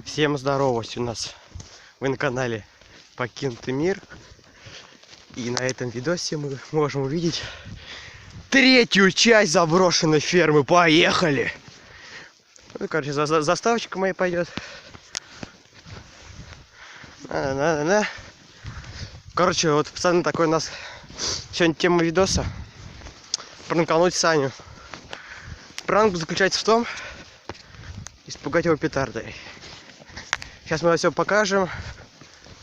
Всем здоровость, у нас вы на канале Покинутый мир. И на этом видосе мы можем увидеть третью часть заброшенной фермы. Поехали! Ну, короче, заставочка моя пойдет. Короче, вот, пацаны, такой у нас сегодня тема видоса. Пранкануть Саню. Пранк заключается в том, испугать его петардой. Сейчас мы все покажем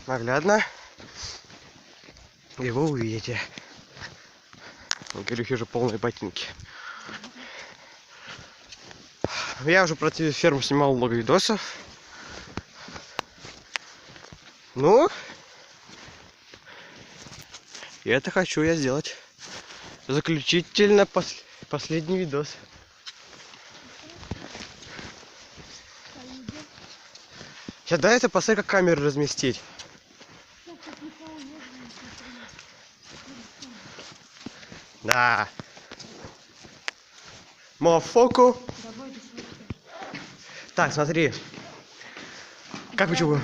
наглядно. И вы увидите. У Кирюхи уже полные ботинки. Я уже про эту ферму снимал много видосов. Ну, и это хочу я сделать. Заключительно последний видос. Сейчас дай это посмотри, как камеру разместить. Да. Мофоку. Так, смотри. Как вы чего?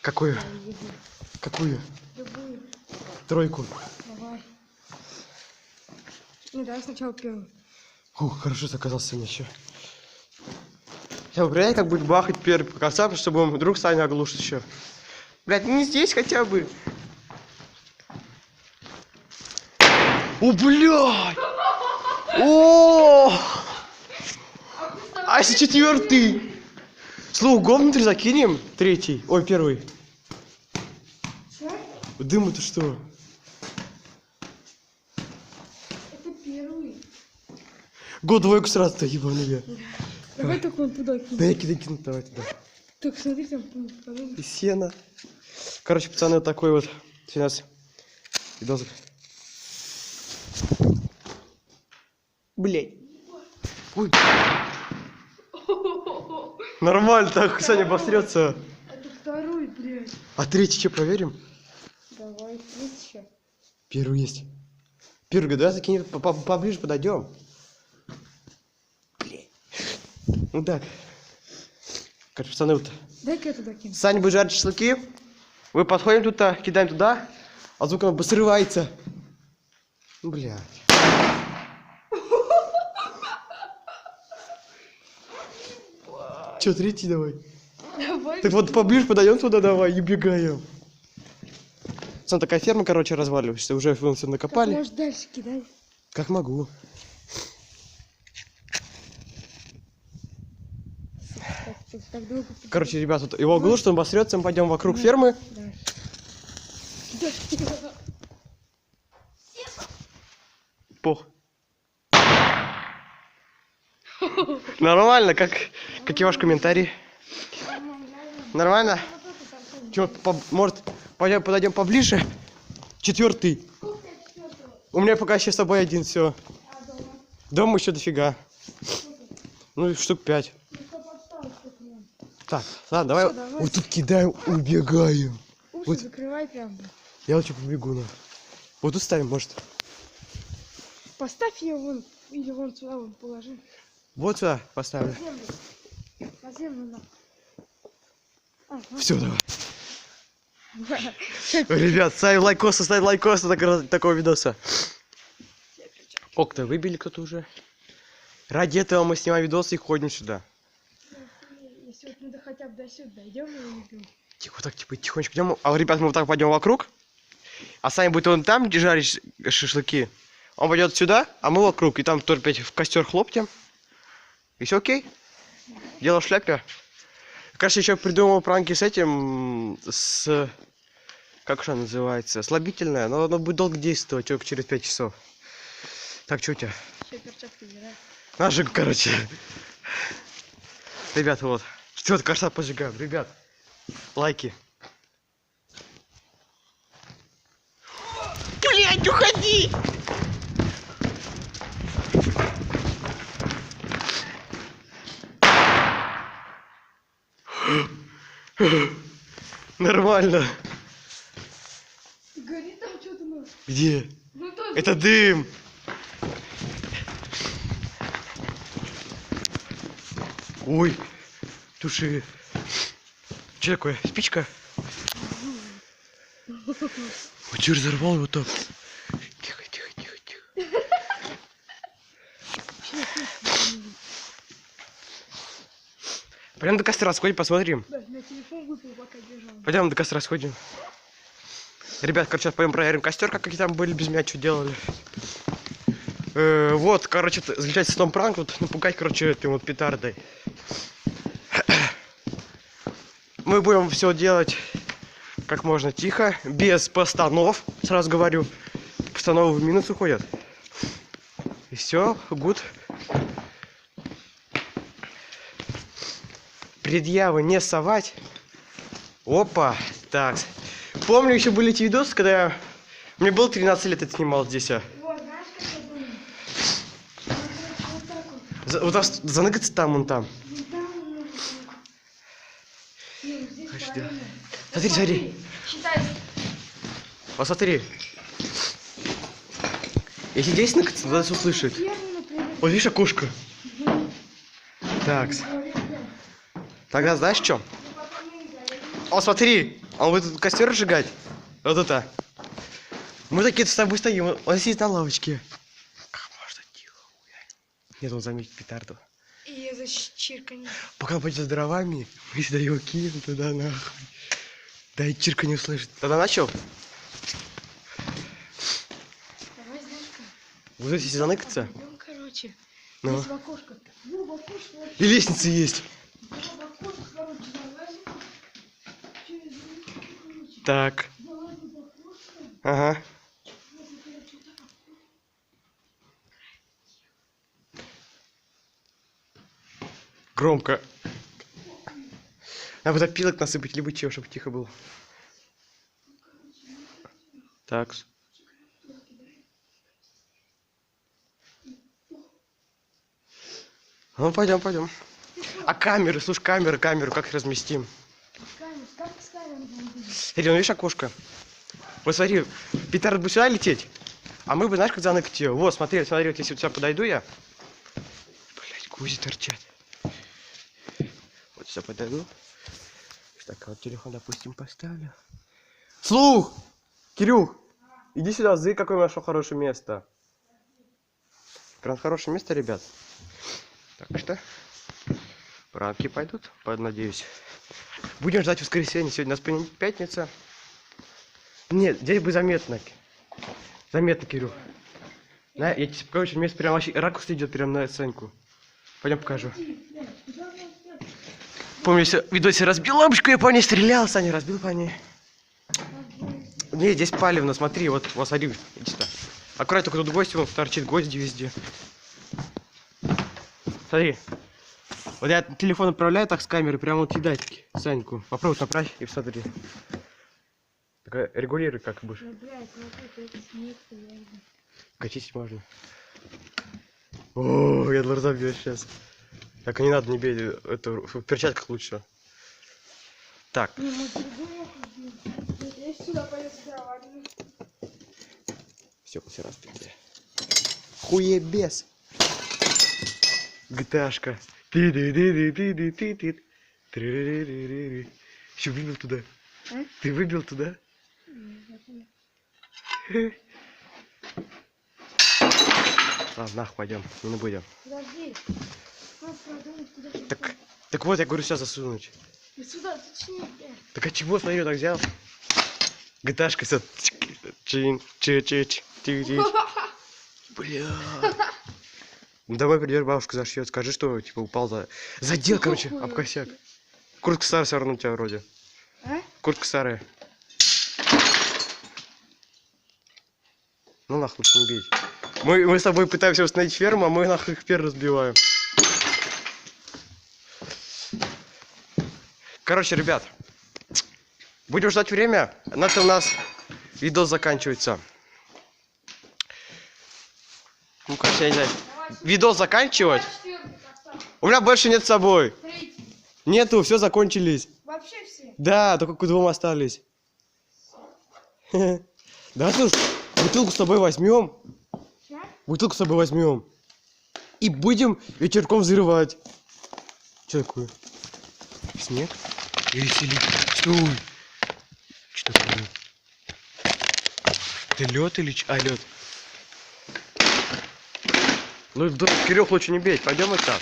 Какую? Какую? Любую. Тройку. Давай. Ну давай сначала первую. Ух, хорошо ты оказался еще. Сейчас, блядь, как будет бахать первый по косам, чтобы он вдруг Саня оглушит еще. Блядь, не здесь хотя бы. О, блядь! О! А если четвертый? Слух, внутрь закинем? Третий. Ой, первый. Дым это что? Это первый. Год двойку сразу-то, ебаный. Давай только вон туда кинь. Да я кину, давай туда. Так, смотри, там И сено. Короче, пацаны, вот такой вот сейчас видос. Блять. Ой. Нормально, так Саня обосрется. Это второй, блядь. А третий что, проверим? Давай, есть еще. Первый есть. Первый, давай закинем, поближе подойдем. Блять. Ну так. Короче, пацаны, вот. Дай-ка я туда кину. Саня будет жарить шашлыки. Мы подходим туда, кидаем туда, а звук он срывается. Блядь. Че, третий давай? Давай. Так вот поближе подойдем туда, давай, и бегаем. Пацан, такая ферма, короче, разваливаешься. Уже вон все накопали. Так, может, дальше кидай. Как могу. Так долго. Короче, ребят, вот его оглушит, он обосрется, мы пойдем вокруг фермы. Давай. Пох. Нормально, какие ваши комментарии? Нормально? Че, может, подойдем поближе? Четвертый. У меня пока еще с собой один, все. Дома еще дофига. Ну, штук 5. Так, ладно, давай. Всё, давай. Вот тут кидаем, убегаем. Уши Вот. закрывай прям. Я лучше побегу, на. Вот тут ставим, может. Поставь ее вон, или вон сюда вон положи. Вот сюда поставлю. На землю. На землю на. Ага. Все, давай. Ребят, ставь лайкосы такого видоса. Окна выбили кто-то уже. Ради этого мы снимаем видосы и ходим сюда. Если вот надо хотя бы до сюда дойдем и уйдем. Тихо, так, типа, тихонечко идем. А, ребят, мы вот так пойдем вокруг. А Саня будет он там, где жарить шашлыки. Он пойдет сюда, а мы вокруг. И там тоже опять в костер хлоптем. И все окей? Дело в шляпе. Кажется, еще придумал пранки с этим, как же она называется, слабительное, но оно будет долго действовать, только через 5 часов. Так, что у тебя? Все, перчатки убирай. Ножик, короче. Ребят, вот. Все, кажется, поджигаем. Ребят, лайки. Блять, уходи! Нормально. Горит там что-то, ну. Где? Ну тоже. Это дым. Ой, Туши. Что такое? Спичка? Вот чё разорвал его так? Тихо, тихо, тихо, тихо. Пойдем до костра сходим, посмотрим. Да, на телефон выпал, пока бежал. Пойдем до костра сходим. Ребят, короче, сейчас пойдем проверим костер, как они там были без меня, что делали. Вот, короче, залетать с том пранк, вот напугать, короче, этим вот петардой. Мы будем все делать как можно тихо, без постанов, сразу говорю. Постановы в минус уходят. И все, гуд. Предъявы не совать. Опа, так. Помню, еще были эти видосы, когда мне было 13 лет, это снимал здесь. Вот, знаешь, как я думаю? Вот так вот. Вот заныкаться там, вон там. Вон там немного. Ну, здесь Подожди. правильно. Смотри, смотри. Считай. Посмотри. Если здесь ныкаться, надо услышать. Первый, например. Вот видишь окошко? Так. Тогда знаешь что? О, смотри, он будет тут костер сжигать. Вот это. Мы такие с тобой стоим, он сидит на лавочке. Как можно тихо? Нет, он заметит петарду. И за чирканье. Пока он пойдет за дровами, мы сюда его кинем туда нахуй. Да и чирка не услышит. Тогда начал? Давай, знаешь как? Вот здесь если заныкаться. Пойдем, короче. Ну. Здесь в окошко. Ну, в окошко. Вот, И лестница есть. в окошко, короче, залазим. Через короче. Так. Залазим в окошко. Ага. Если, короче, так. Громко. Надо опилок насыпать, либо чего, чтобы тихо было. Так. Ну, пойдем, пойдем. А камеры, слушай, камеру, как их разместим? Как с камерой будем видеть? Смотри, ну видишь окошко? Вот смотри, петард будет сюда лететь, а мы бы, знаешь, как заныкать ее. Вот, смотри, смотри, вот если вот сюда подойду я. Блять, гузи торчат. Вот сюда подойду. Так, вот телефон, допустим, поставлю. Слух! Кирюх! Иди сюда, зы, какое нашел хорошее место. Прям хорошее место, ребят. Так что, пранки пойдут, надеюсь. Будем ждать воскресенья. Сегодня у нас пятница. Нет, здесь бы заметно. Заметно, Кирюх. На, я тебе покажу, место прям вообще ракурс идет прям на Саньку. Пойдем покажу. Помню, если в видосе разбил лампочку, я по ней стрелял, Саня разбил по ней. Не, здесь палевно, смотри, вот смотри, иди сюда. Аккуратно, только тут гости, вон торчит гвозди везде. Смотри. Вот я телефон отправляю так с камеры, прямо вот кидать Саньку. Попробуй направь и посмотри. Так, регулируй, как будешь. Ну, блядь, ну это снег, реально. Катить можно. О, я глаза бьешь сейчас. Так, не надо, не бей, это в перчатках лучше. Так. Не, мы другую ходим. Я сюда пойду с кроватью. Все раз пизде. Хуебес. ГТАшка. Еще выбил туда. А? Ты выбил туда? Ладно, нахуй пойдем, не будем. Подожди. Надо продумать, куда ты Так вот, я говорю, сюда засунуть. И сюда, точнее, блядь. Так а чего, смотри, вот так взял? ГТАшка все. Бля. Ну давай придешь, бабушка зашьет, скажи, что типа упал задел, короче, об косяк. Куртка старая все равно у тебя вроде. А? Куртка старая. Ну нахуй лучше не бить. Мы с тобой пытаемся восстановить ферму, а мы нахуй их первый разбиваем. Короче, ребят, будем ждать время. На этом у нас видос заканчивается. Ну, короче, я не знаю. Видос заканчивать? У меня больше нет с собой. Нету, все закончились. Вообще все. Да, только к двум остались. Да, бутылку с тобой возьмем. Бутылку с собой возьмем. И будем вечерком взрывать. Что такое? снег. Или стой! Что такое? Это лед или а лед? Ну, Кирюх лучше не бей, пойдем вот так.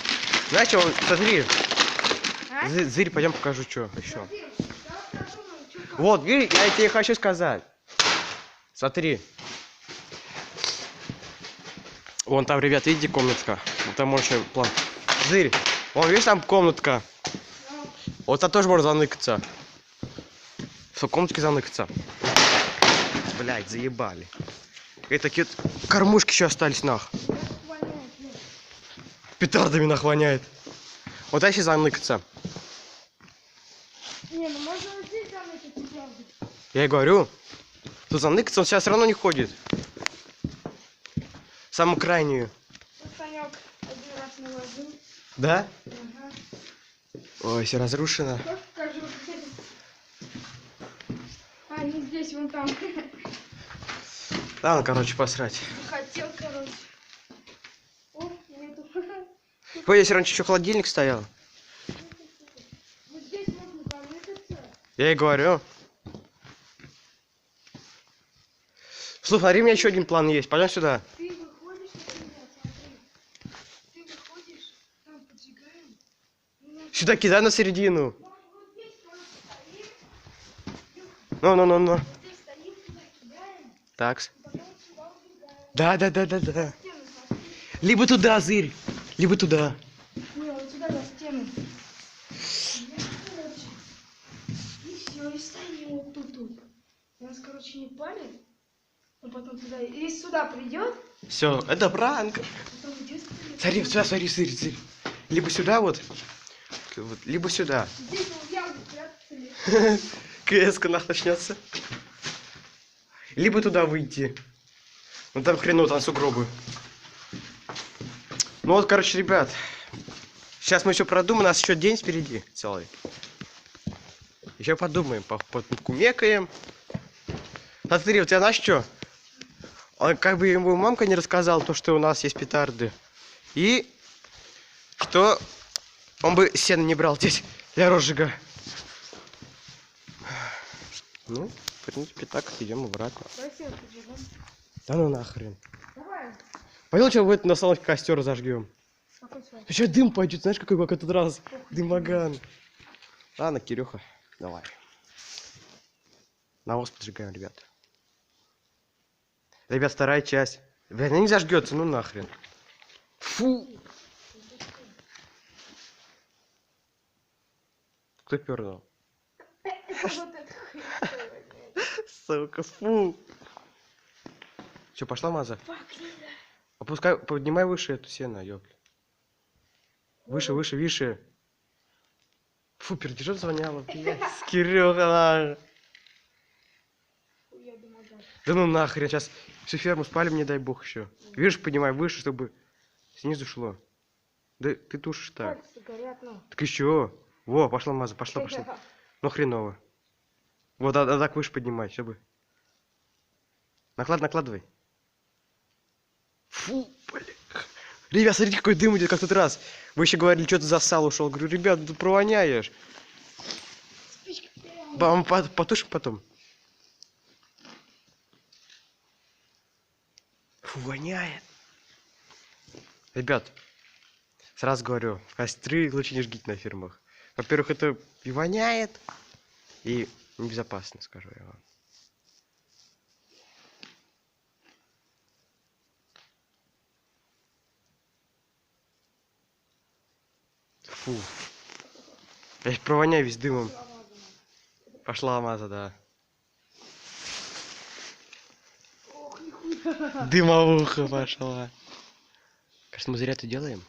Знаете, он, смотри, А? Зырь, пойдем покажу, что еще. Смотри, я вот подумал, чё как. Вот, видишь, я тебе хочу сказать. Смотри. Вон там, ребят, видите, комнатка? Вот там можно план. Зырь, вон, видишь, там комнатка. Ну, Вот там тоже можно заныкаться. В комнатке заныкаться. Блять, заебали. И такие вот кормушки еще остались, нах. как воняет, блядь. Петардами нахвоняет. Вот если заныкаться. Не, ну можно вот здесь заныкать, и правда. Я и говорю. Тут заныкаться он сейчас все равно не ходит. Самую крайнюю. Вот Санек один раз наложил. Да? Ага. Ой, все разрушено. Как покажу. А, не здесь, вон там. Ладно, короче, посрать. Хотел, короче. О, нету. Ой, здесь раньше еще холодильник стоял. Вот здесь можно заныкаться. Я и говорю. Слушай, смотри, у меня еще один план есть. Пойдем сюда. Ты выходишь, например, смотри. Ты выходишь, там поджигаем. Ну, Сюда кидай на середину. может, вот здесь просто стоим. Ну. Здесь стоим, сюда кидаем. Так. Потом сюда убегаем. Да. Стену смотри. Либо туда, Зырь. Либо туда. Не, вот сюда на стену. Короче. И все, и стоим вот тут. Нас, короче, не палит. Он потом туда, и сюда придет, Все, это пранк. потом идет. Смотри, сюда, смотри, Зырь. Либо сюда вот, либо сюда. Здесь он явно прятаться. КС-ка нах начнется. Либо туда выйти. Ну там хреново, там сугробы. Ну вот, короче, ребят. Сейчас мы еще продумаем, у нас еще день впереди целый. Еще подумаем, покумекаем. Смотри, у тебя знаешь что? Он, как бы ему мамка не рассказал то, что у нас есть петарды. И что он бы сено не брал здесь для розжига. Ну, в принципе, так идем обратно. Давай силку поджигаем. Да ну нахрен. Давай. Пойдем, что в на салоне костер зажгем. Какой свой? Еще дым пойдет, знаешь, какой как этот раз. Дымоган. Ладно, Кирюха, давай. Навоз поджигаем, ребят. Ребят, вторая часть. Блядь, она не зажгется, ну нахрен. Фу. Кто пернул? Вот это хуйня. Сука, фу. Че, пошла маза? Фак, Лиза. Опускай, поднимай выше эту сено, ёпля. Выше. Фу, пердежом звоняло, блядь. Кирюха. Я думаю, да. Да ну нахрен, сейчас всю ферму спалим, не дай бог еще. Видишь, поднимай выше, чтобы снизу шло. Да ты тушишь так. Пальцы горят, ну. Так еще. Во, пошла маза, пошла. Ну хреново. Вот, а так выше поднимай, чтобы. Накладывай. Фу, блин. Ребят, смотрите, какой дым идет, как в тот раз. Вы еще говорили, что ты за сал ушел. Говорю, ребят, ты провоняешь. Спичка прямо. Вам потушим потом. Фу, воняет. Ребят, сразу говорю, костры лучше не жгите на фермах. Во-первых, это и воняет, и небезопасно, скажу я вам. Фу. Я провоняю весь дымом. Пошла маза, да. Ох, нихуя. Дымовуха пошла. Кажется, мы зря это делаем.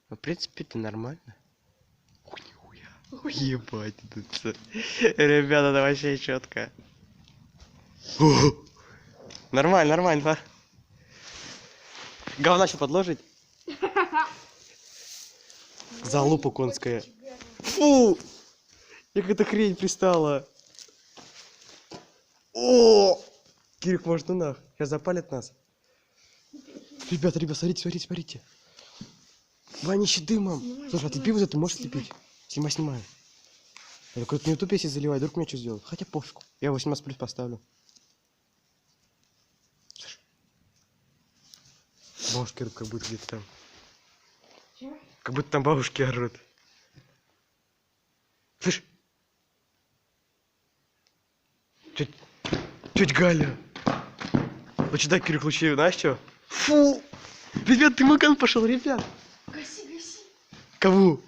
Ну, в принципе, это нормально. Ой, нихуя. Ой, ебать, тут всё. Ребята, это вообще четко. Нормально, да? Говна что подложить? Залупа конская. Фу! Как эта хрень пристала. О! Кирик, может, ну нах. Сейчас запалит нас. Ребята, смотрите, смотрите. Воняще дымом. Снимай, Слушай, а ты снимай, пиво ты можешь снимай. слепить? Снимай. Я только на YouTube если заливай, вдруг мне что сделают. Хотя пофигу. Я 18 плюс поставлю. Слушай. Бабушки орут, как будто где-то там. Чё? Как будто там бабушки орут. Слышь? Тетя Галя. Ну что, Кирюх, лучи, знаешь что? Фу! Ребят, ты в Маган пошел, ребят. Гаси. Кого?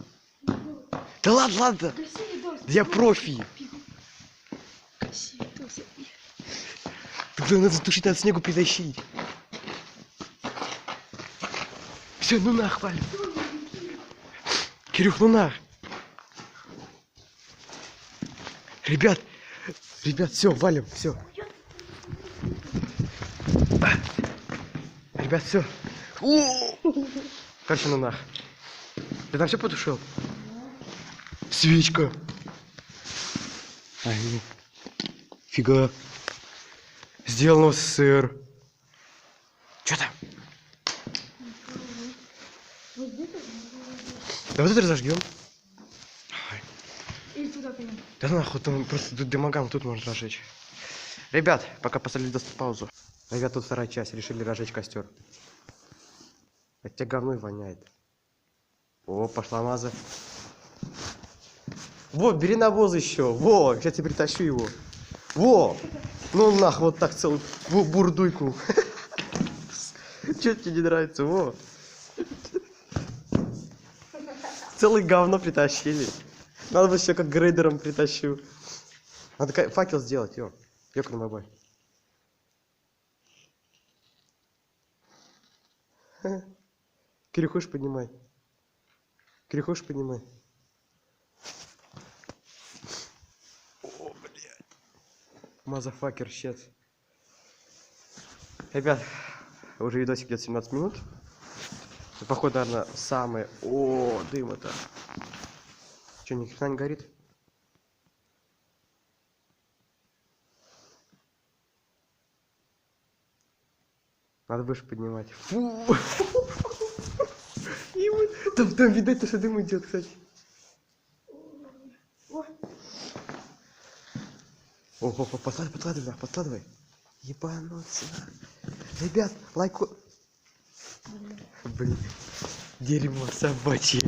Его. Да ладно. Гаси, видос. Да я профи. Гаси, видос. Тогда надо затушить, надо снегу притащить. Все, ну нах, валим. Кирюх, ну нах. Ребят, все, валим, все. Ребят, все. Короче, ну нах. Ты там все потушил? Свечка. Ай, ну. Фига. Сделано в СССР. Че там? Вот где-то? Да вот это разожгем. Или туда пойдем. Да нахуй, там просто тут дымоган, тут можно разжечь. Ребят, пока поставили паузу. Ребят, тут вторая часть, решили разжечь костер. От тебя говно и воняет. О, пошла маза. Вот, бери навоз еще. Во, сейчас тебе притащу его. Во! Ну нах, вот так целую бурдуйку. Че тебе не нравится? Во! Целый говно притащили. Надо бы еще как грейдером притащу. Надо факел сделать, ёкарный бабай. Кирюхуш, поднимай. О, блядь. Мазафакер, щет. Ребят, уже видосик идет 17 минут. Походу, наверное, самый... О, дым это. Че, ни хрена не горит? Надо выше поднимать. Фу! Там видать, что дым идет, кстати. Ого, подкладывай. Ебануться. Ребят, лайку. Блин, дерьмо собачье.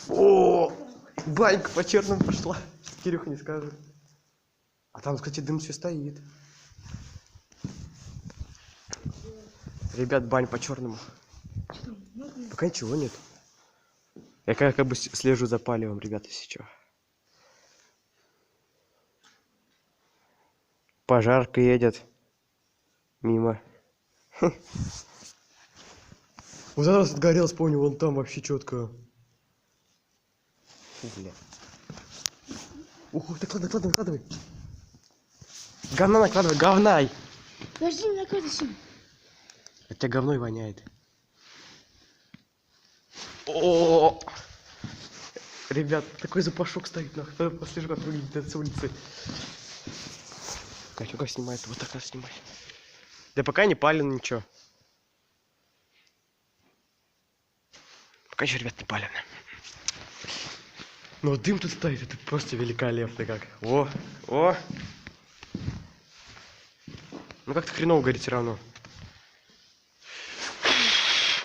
О, банька по черному пошла. Кирюха не скажет. А там, кстати, дым все стоит. Ребят, бань по черному. Пока ничего нет. Я как бы слежу за палевом, ребята, если что. Пожарка едет мимо. Вот раз отгорел, вспомнил, вон там вообще четко. Фу, бля. Ого, так ладно, накладывай. Говна накладывай, говнай. Подожди, не накладывайся. От тебя говной воняет. О, ребят, такой запашок стоит, нахуй. Послежу, как выглядит с улицы. Катюка снимает, вот так надо снимать. Да пока не палено ничего. Пока еще, ребят, не палено. Но дым тут стоит, это просто великолепно как. О. Ну как-то хреново горит все равно.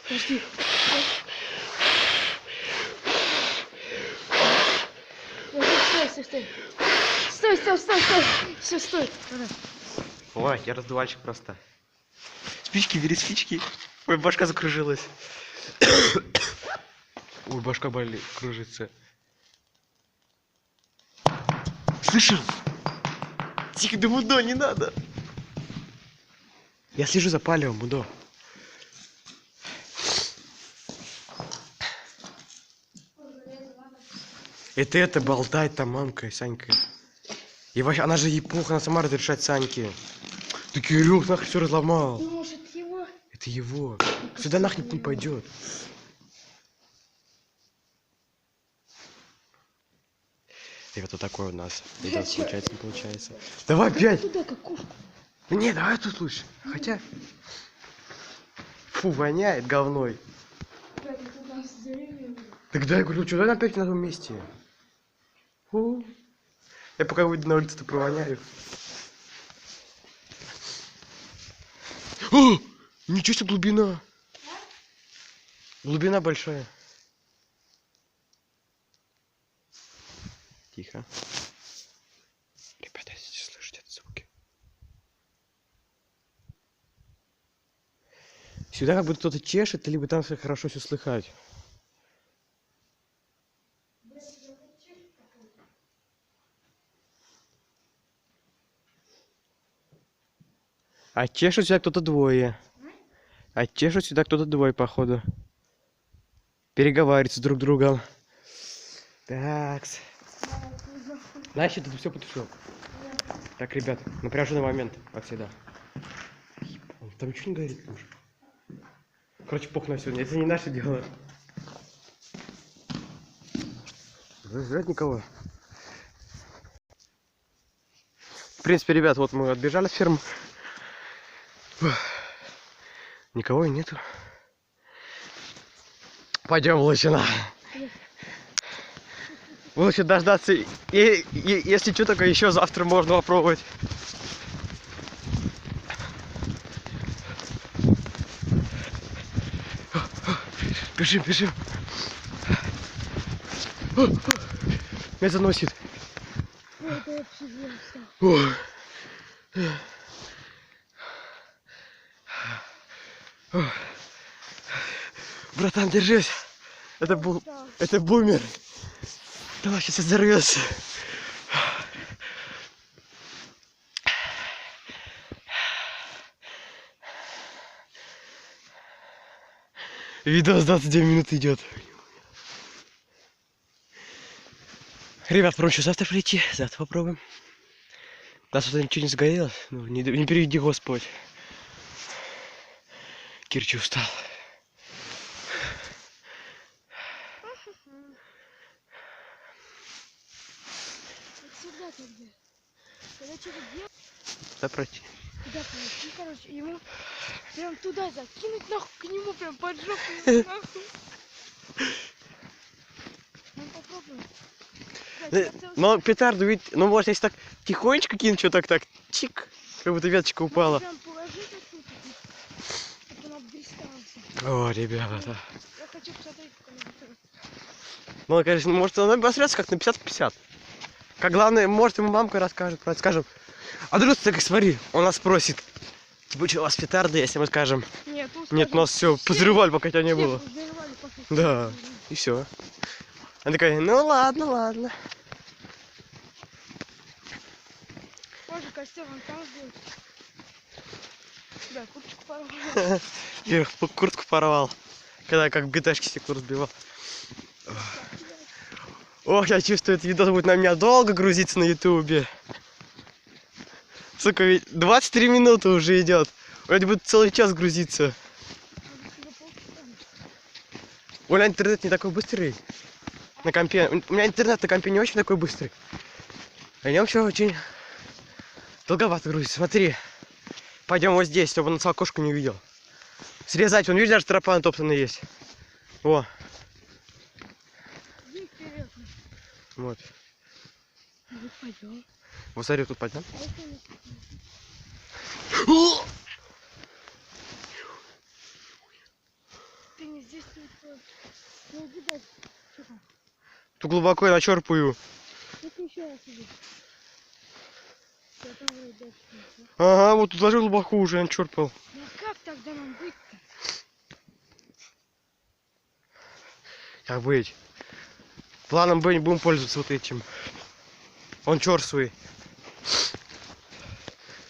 Подожди. Стой. Все, стой. Давай. Ой, я раздувальщик просто. Спички, бери спички. Ой, башка закружилась. Ой, башка болит, кружится. Слышал? Тихо, да Мудо, не надо. Я слежу за палевом, Мудо. Это болтает там мамка и Санька. И вообще, она же ей плохо, она сама разрешает Саньке. Ты, Кирюх, нахрен все разломал. Ну, может, его? Это его. Сюда нахрен не пойдет. Ребята, вот такой у нас. Видос получается, не получается. Давай опять! Туда, какушку. Да не, давай тут лучше. Хотя... Фу, воняет говной. Блядь, это у нас деревья. Тогда я говорю, что давай опять на том месте. Фу. Я пока выйду на улицу, то провоняю. О! Ничего себе глубина. Глубина большая. Тихо. Ребята, если слышите эти звуки. Сюда как будто кто-то чешет, либо там все хорошо все слыхать. А чешут сюда кто-то двое. А чешут сюда кто-то двое, походу. Переговариваются друг с другом. Такс. Значит, тут все потушил. Так, ребят, напряженный момент, как всегда. Там ничего не горит уже. Короче, пох на сегодня. Это не наше дело. Жрать никого. В принципе, ребят, вот мы отбежали от фермы. Никого и нету. Пойдем, Лучина. Лучше дождаться. И если что, только еще завтра можно попробовать. Бежим, бежим. Меня заносит. Ой. Братан, держись. Это бумер. Давай, сейчас взорвется. Видос 29 минут идет. Ребят, проще завтра прийти. Завтра попробуем. У нас тут ничего не сгорело. Ну, не переведи Господь. Кирчи устал. Всегда тогда. Когда что-то делать, Да пройти. туда пойти, короче, ему прям туда закинуть, нахуй, к нему прям под жопу, ему, нахуй. Ну попробуем. Но петарду, ведь, ну может если так тихонечко кинуть, что так, чик, как будто веточка упала. Прям положить оттуда, чтобы он обдристался. О, ребята. Я хочу посмотреть, как он будет. Ну, конечно, может она обосрется как на 50-50. Как главное, может ему мамка расскажет, скажем. А друг, ты как смотри, он нас спросит. Типа, что у вас петарды, если мы скажем. Нет, нас все позрывали, пока тебя не было. Да, и все. Она такая, ну ладно, ладно. Тоже костер он там будет. Да, курточку порвал. Я куртку порвал. Когда как в ГТшке стекло разбивал. Ох, я чувствую, этот видос будет на меня долго грузиться на ютубе. Сука, ведь 23 минуты уже идет. Вроде будет целый час грузиться. У меня интернет не такой быстрый. На компе. У меня интернет на компе не очень такой быстрый. На нем все очень долговато грузится. Смотри. Пойдем вот здесь, чтобы он окошко не увидел. Срезать, он видишь, даже тропа натоптанная есть. О. Вот. Вот пойдем. Вот смотри, тут пойдем. Ты не здесь не иди дальше. Что там? Тут глубоко я начерпаю. Ну-ка еще раз иди. Я там вроде дальше не знаю. Ага, вот тут даже глубоко уже начерпал. Ну а как тогда нам быть-то? Как быть? Планом Б не будем пользоваться вот этим. Он черствый.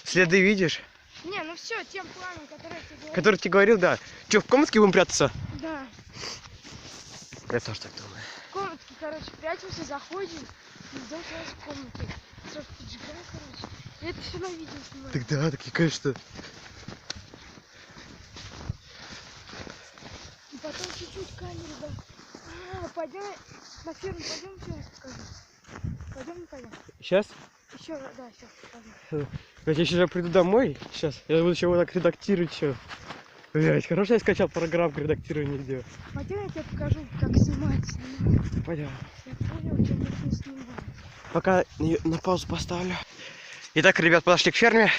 Следы видишь? Не, ну все, тем планом, который я тебе говорил. Который тебе говорил, да. Че, в комнатке будем прятаться? Да. Я тоже так думаю. В комнатке, короче, прячемся, заходим и идем сразу в комнату. Сразу поджигаем, короче. Я это все на видео снимаю. Так да, так и конечно. И потом чуть-чуть камеру, да. А, пойдем на ферму, пойдем, еще раз покажу. Пойдем, не пойдем. Сейчас? Еще, да, сейчас покажу. Я сейчас приду домой. Сейчас. Я буду еще вот так редактировать все. Блять, хорошо я скачал программку редактирования видео. Пойдем, я тебе покажу, как снимать. Пойдем. Я понял, что не снимать. Пока на паузу поставлю. Итак, ребят, подошли к ферме.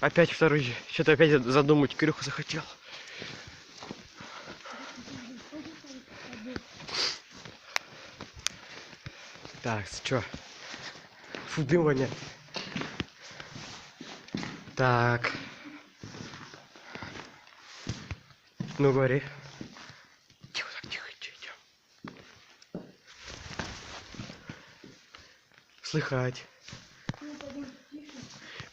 Опять второй. Что-то опять задумать. Кирюха захотел. Так, что? Фу, дым воняет. Так. Ну, говори. Тихо, так, тихо, идем. Слыхать. Ну, пойдем тише.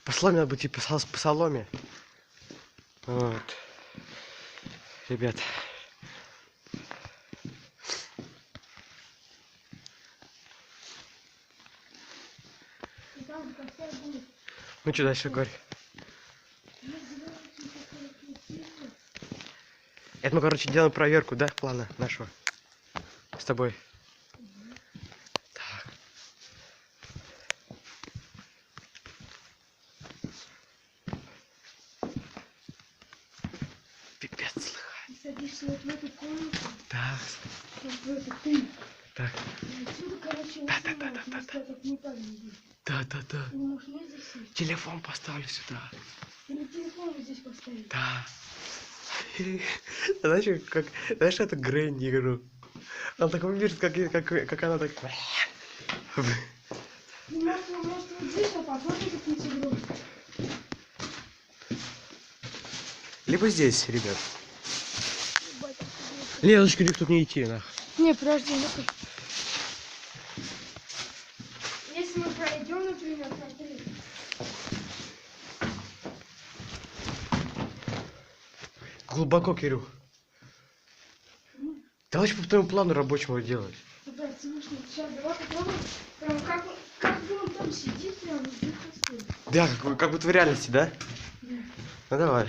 По соломе надо быть, по соломе. Вот. Ребят. И там костер будет. Ну, что дальше говори? Это мы, короче, делаем проверку, да, плана нашего? С тобой. Так. Пипец, слыхать. Ты садишься вот в эту комнату. Так. Вот в эту ты. Так. И отсюда, короче, Да. если этот не так будет. Да. Ты можешь не здесь сесть. Телефон поставлю сюда. Или телефон здесь поставить. Да. Знаешь, это Грэнни игру. Она так выглядит, как она так... Ну, может, вот здесь, а посмотрим, как не игру. Либо здесь, ребят. Леночка, тут не идти, нах. Не, подожди, ну-ка. Если мы пройдем, например, смотри. Глубоко, Кирюх. Давай по твоему плану рабочему делать. Ребят, слушай, сейчас давай попробуем. Прям как бы он там сидит, прям в костюме. Да, как будто в реальности, да? Да. Ну давай.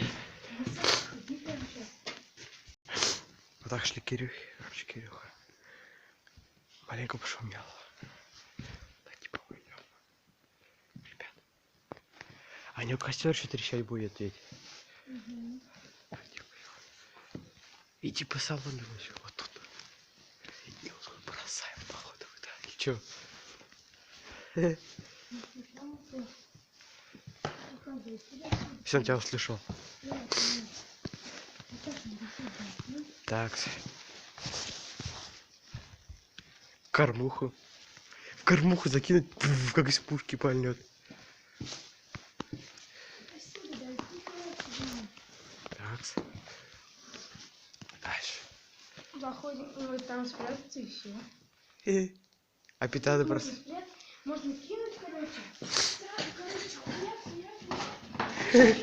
Иди прямо сейчас. Вот так шли Короче, Кирюха. Маленько пошумел. Так, типа, уйдем. Ребят. А не костер еще трещать будет ведь. Угу. И типа салон еще вот тут. И вот тут бросаем, походу, да. И чё? Все, он тебя услышал. Так. Кормуху. В кормуху закинуть, пф, как из пушки пальнет. Так. Дальше. Заходим, вот там спрятаться и все. А питаны просто... Можно кинуть, короче. Сразу, короче,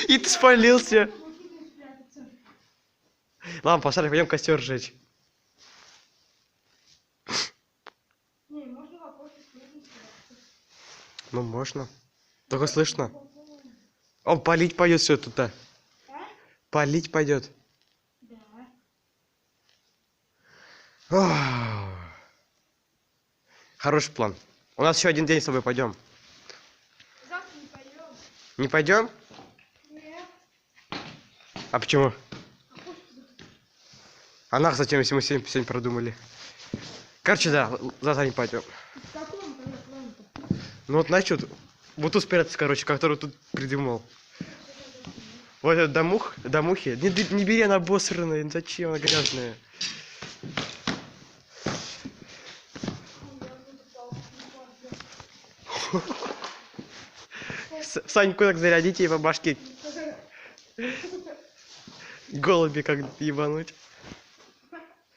И ты спалился. вот тут спрятаться. Ладно, пошли, пойдем костер жечь. Не, можно в окошко спрятаться. Ну, можно. Только слышно. Он палить пойдет все тут, да. А? Палить пойдет. Да. Хороший план. У нас еще один день с тобой, пойдем. Завтра не пойдем. Не пойдем? Нет. А почему? А хочешь завтра? А нах зачем, если мы сегодня продумали? Короче, да, завтра не пойдем. В каком тогда плане-то? Ну вот насчет, вот тут спрятаться, короче, который тут придумал. Вот это домухи. Не бери, она обосранная, зачем она грязная? Саньку так зарядите и по башке. Голуби как ебануть.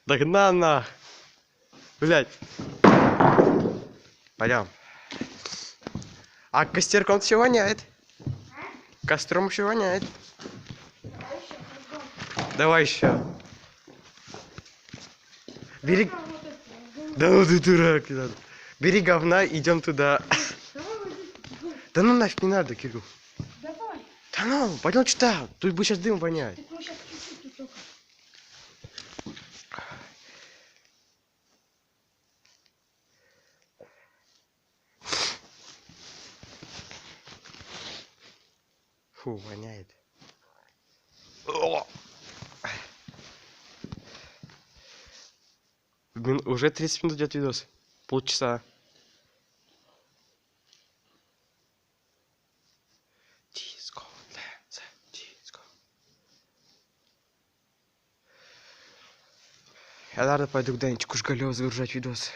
Так на. Блять. Пойдем. А костерком все воняет. Костром еще воняет. Давай еще. Бери. Да ну ты дурак. Не надо. Бери говна, идем туда. Да ну нафиг не надо, Кирилл. Давай. Да ну, пойдем сюда. Тут будет сейчас дым вонять. Так мы сейчас чуть-чуть только. О! Уже 30 минут идет видос. Полчаса. Диско, дэнс, диско. Я, наверное, пойду к Данечку Жгалёву загружать видос.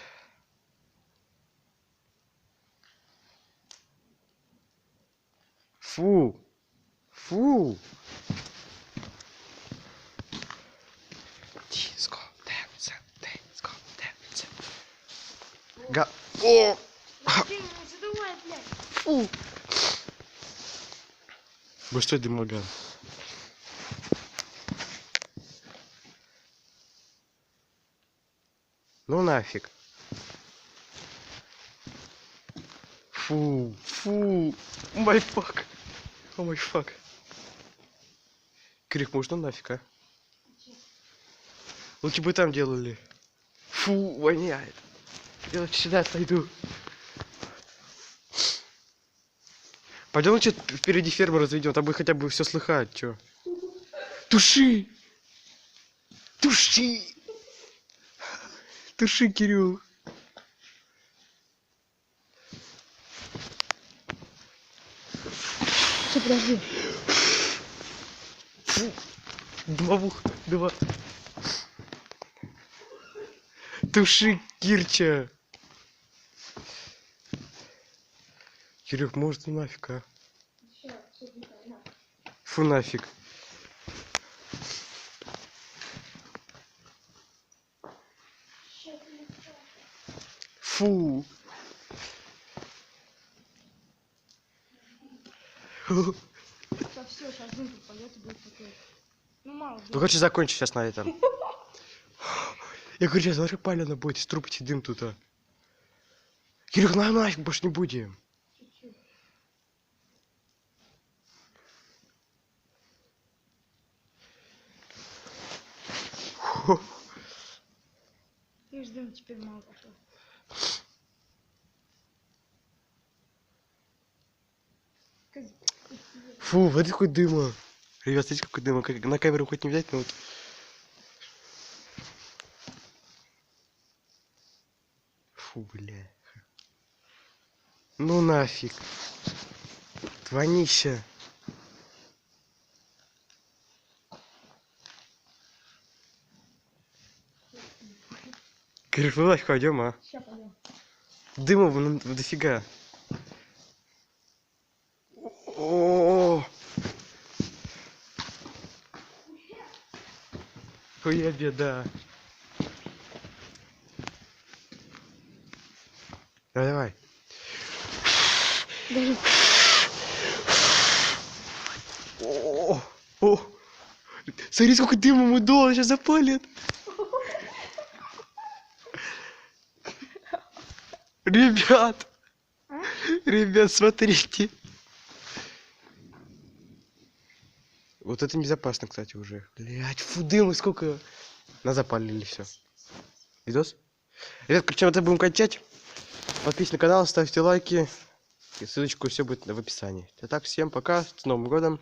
Фу! Фу! Диско, дэнс, диско, дэнс. О! День, не задувай, блядь. Фу! Густой дымоган. Ну нафиг. Фу, фу. Май фак. О май фак. Крик, можно нафиг, а? Лучше бы там делали. Фу, воняет. Я лучше сюда отойду. Пойдем лучше впереди ферму разведем, там будет хотя бы все слыхать, чё. Туши! Туши! Туши, Кирилл. Все, подожди. Фу. Два. Туши, Кирча. Кирюх, может, ну нафиг, а? Фу, нафиг. Фу. Да все, сейчас дым тут пойдет и будет такой. Ну мало. Ну, короче, закончи сейчас на этом. Я говорю, сейчас даже палено будет, из трубы дым тут, а. Кирюх, на нафиг, больше не будем. Чуть-чуть. Фу. Видишь, дым теперь мало пошло. Фу, вот какой дыма. Ребят, смотрите, какой дыма. На камеру хоть не взять, но вот. Фу, бля. Ну нафиг. Вонища. Кирюх, ну нафиг пойдем, а? Сейчас пойдем. Дыма дофига. О, хуя беда. Давай. Даже. О, смотри, сколько дыма ему дало, сейчас запалит. Ребят, А? ребят, смотрите. Вот это небезопасно, кстати, уже. Блять, фу, дыма сколько. На запалили все. Видос? Ребят, короче, это будем кончать. Подписывайтесь на канал, ставьте лайки. И ссылочку все будет в описании. Итак, всем пока, с Новым годом.